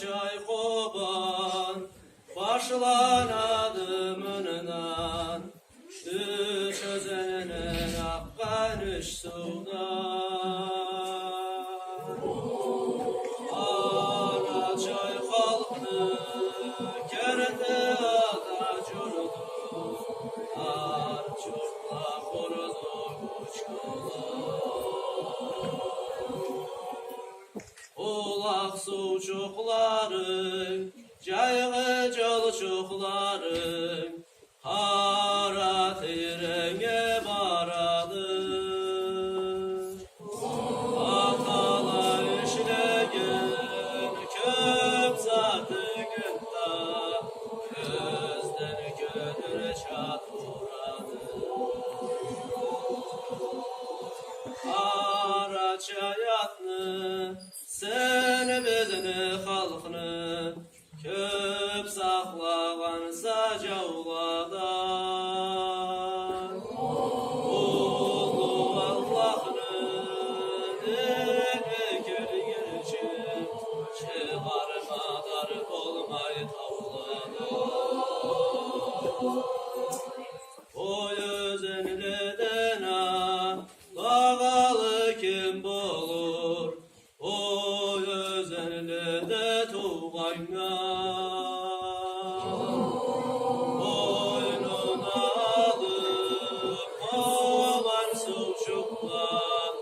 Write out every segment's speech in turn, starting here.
çay koban başlanadı mınınan üç özeninin akkan üç sudan ana çay halkı kerdi ata curdu ar curla korudu ulaq suçuqların, cayğı jolçuqların, hara tirenge baradır. Atala işlegen köp zatığında, gözden gönül çaturadır. Hara çayatını, sen bizini halkını köp saxlağansa cavladan ulu Allah'ını dini gölgürçüp çıkarmadar olmay tavladan oy özünlüden bağalı kim bulur oy özünlüde tuğayna boynuna alıp kovan suçuklar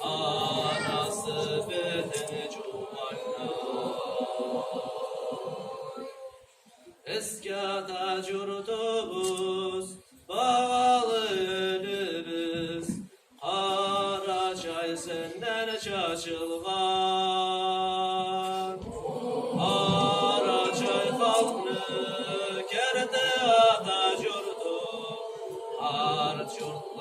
anası bedeni cuvayna eskata curtubuz bağalı ölümüz Kara çay senden çaçılgan Kara çay halkını kerdi ata curdu Har curdu